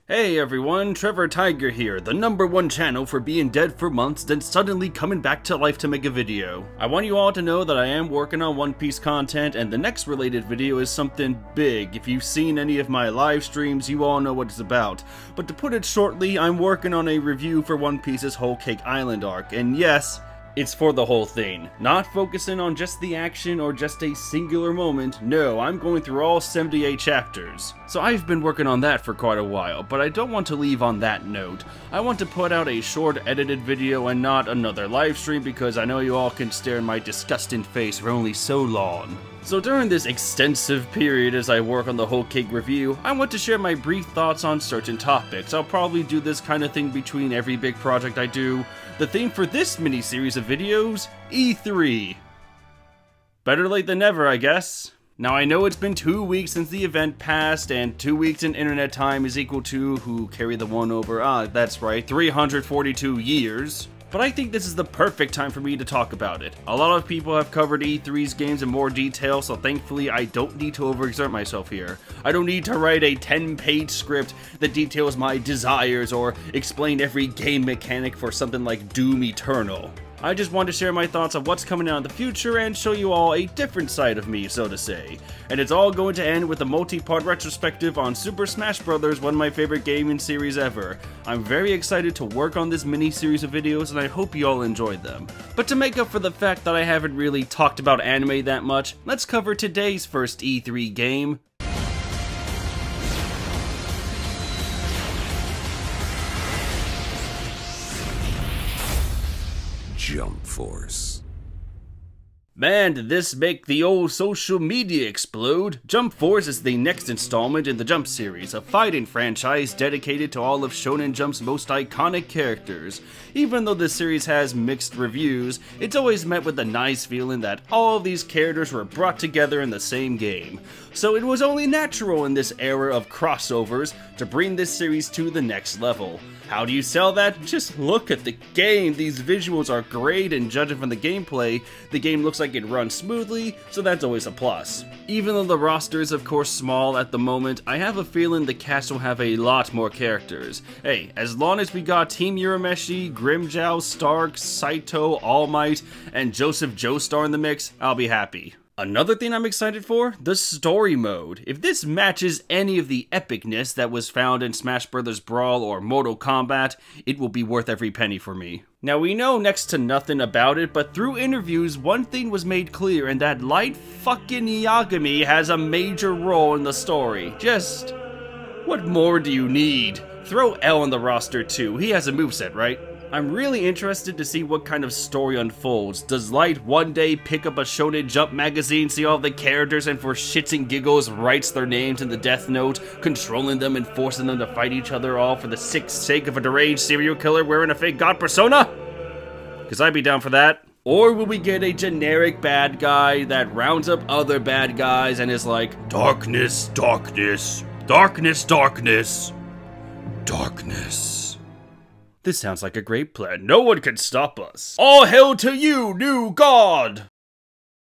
Hey everyone, Trevor Tiger here, the #1 channel for being dead for months then suddenly coming back to life to make a video. I want you all to know that I am working on One Piece content and the next related video is something big. If you've seen any of my live streams, you all know what it's about. But to put it shortly, I'm working on a review for One Piece's Whole Cake Island arc, and yes, it's for the whole thing. Not focusing on just the action or just a singular moment, no, I'm going through all 78 chapters. So I've been working on that for quite a while, but I don't want to leave on that note. I want to put out a short edited video and not another live stream because I know you all can stare in my disgusting face for only so long. So during this extensive period as I work on the Whole Cake review, I want to share my brief thoughts on certain topics. I'll probably do this kind of thing between every big project I do. The theme for this mini-series of videos, E3. Better late than never, I guess. Now I know it's been 2 weeks since the event passed, and 2 weeks in internet time is equal to, who carry the one over, that's right, 342 years. But I think this is the perfect time for me to talk about it. A lot of people have covered E3's games in more detail, so thankfully I don't need to overexert myself here. I don't need to write a 10-page script that details my desires or explain every game mechanic for something like Doom Eternal. I just want to share my thoughts on what's coming out in the future and show you all a different side of me, so to say. And it's all going to end with a multi-part retrospective on Super Smash Bros., one of my favorite gaming series ever. I'm very excited to work on this mini-series of videos and I hope you all enjoyed them. But to make up for the fact that I haven't really talked about anime that much, let's cover today's first E3 game, Jump Force. Man, did this make the old social media explode? Jump Force is the next installment in the Jump series, a fighting franchise dedicated to all of Shonen Jump's most iconic characters. Even though this series has mixed reviews, it's always met with a nice feeling that all of these characters were brought together in the same game. So it was only natural in this era of crossovers to bring this series to the next level. How do you sell that? Just look at the game. These visuals are great, and judging from the gameplay, the game looks like it runs smoothly, so that's always a plus. Even though the roster is of course small at the moment, I have a feeling the cast will have a lot more characters. Hey, as long as we got Team Urameshi, Grimmjow, Stark, Saito, All Might, and Joseph Joestar in the mix, I'll be happy. Another thing I'm excited for? The story mode. If this matches any of the epicness that was found in Smash Bros. Brawl or Mortal Kombat, it will be worth every penny for me. Now we know next to nothing about it, but through interviews, one thing was made clear, and that light fucking Yagami has a major role in the story. Just, what more do you need? Throw L on the roster too, he has a moveset, right? I'm really interested to see what kind of story unfolds. Does Light one day pick up a Shonen Jump magazine, see all the characters, and for shits and giggles writes their names in the Death Note, controlling them and forcing them to fight each other all for the sick sake of a deranged serial killer wearing a fake god persona? Cause I'd be down for that. Or will we get a generic bad guy that rounds up other bad guys and is like, darkness, darkness, darkness, darkness, darkness. This sounds like a great plan. No one can stop us. All hail to you, new god!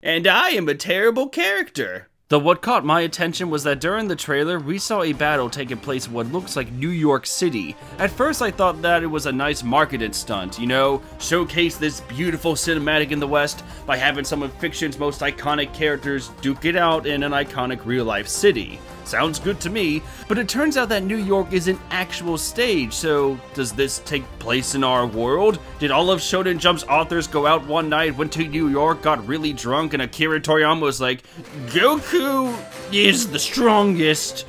And I am a terrible character. Though what caught my attention was that during the trailer, we saw a battle taking place in what looks like New York City. At first I thought that it was a nice marketing stunt, you know, showcase this beautiful cinematic in the West by having some of fiction's most iconic characters duke it out in an iconic real-life city. Sounds good to me, but it turns out that New York is an actual stage, so does this take place in our world? Did all of Shonen Jump's authors go out one night, went to New York, got really drunk, and Akira Toriyama was like, Goku is the strongest.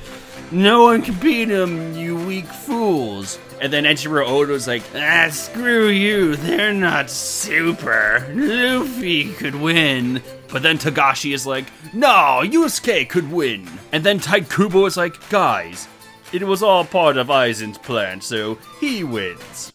No one can beat him, you weak fools. And then Eiichiro Oda was like, screw you, they're not super. Luffy could win. But then Togashi is like, no, Yusuke could win. And then Tite Kubo is like, guys, it was all part of Aizen's plan, so he wins.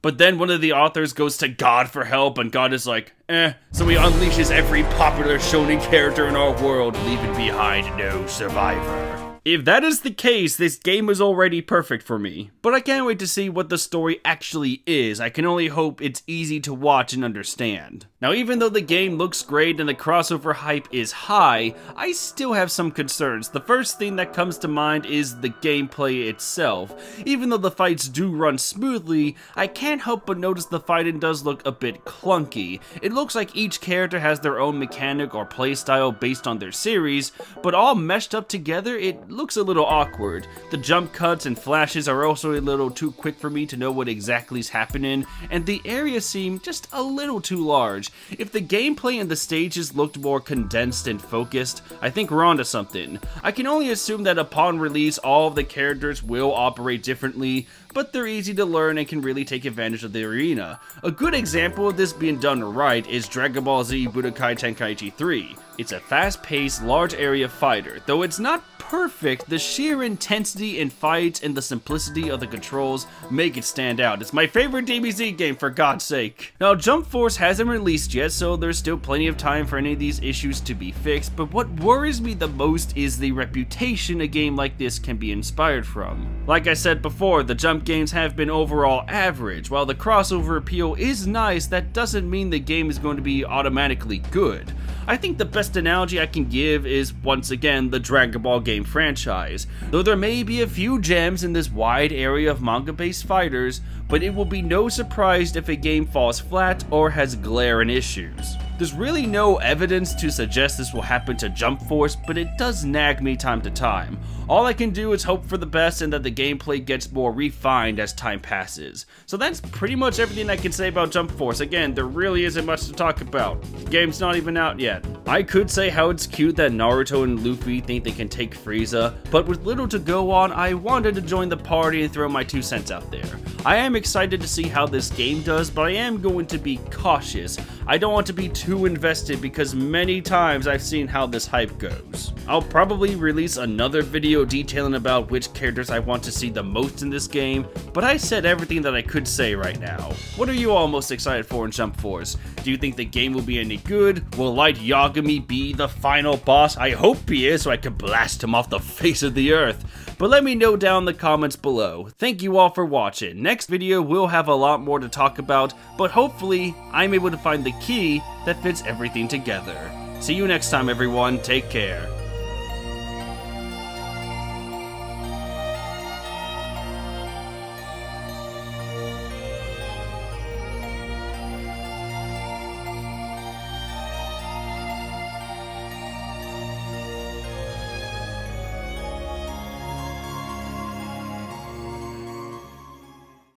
But then one of the authors goes to God for help, and God is like, so he unleashes every popular shonen character in our world, leaving behind no survivor. If that is the case, this game is already perfect for me. But I can't wait to see what the story actually is. I can only hope it's easy to watch and understand. Now, even though the game looks great and the crossover hype is high, I still have some concerns. The first thing that comes to mind is the gameplay itself. Even though the fights do run smoothly, I can't help but notice the fighting does look a bit clunky. It looks like each character has their own mechanic or playstyle based on their series, but all meshed up together, it looks a little awkward. The jump cuts and flashes are also a little too quick for me to know what exactly is happening, and the areas seem just a little too large. If the gameplay and the stages looked more condensed and focused, I think we're onto something. I can only assume that upon release, all of the characters will operate differently, but they're easy to learn and can really take advantage of the arena. A good example of this being done right is Dragon Ball Z Budokai Tenkaichi 3. It's a fast-paced, large area fighter. Though it's not perfect, the sheer intensity in fights and the simplicity of the controls make it stand out. It's my favorite DBZ game, for God's sake. Now, Jump Force hasn't released yet, so there's still plenty of time for any of these issues to be fixed, but what worries me the most is the reputation a game like this can be inspired from. Like I said before, the Jump games have been overall average. While the crossover appeal is nice, that doesn't mean the game is going to be automatically good. I think the best analogy I can give is, once again, the Dragon Ball game franchise. Though there may be a few gems in this wide area of manga-based fighters, but it will be no surprise if a game falls flat or has glaring issues. There's really no evidence to suggest this will happen to Jump Force, but it does nag me time to time. All I can do is hope for the best and that the gameplay gets more refined as time passes. So that's pretty much everything I can say about Jump Force. Again, there really isn't much to talk about. The game's not even out yet. I could say how it's cute that Naruto and Luffy think they can take Freeza, but with little to go on, I wanted to join the party and throw my 2 cents out there. I am excited to see how this game does, but I am going to be cautious. I don't want to be too invested because many times I've seen how this hype goes. I'll probably release another video detailing about which characters I want to see the most in this game, but I said everything that I could say right now. What are you all most excited for in Jump Force? Do you think the game will be any good? Will Light Yagami be the final boss? I hope he is so I can blast him off the face of the earth. But let me know down in the comments below. Thank you all for watching. Next video will have a lot more to talk about, but hopefully I'm able to find the key that fits everything together. See you next time everyone, take care.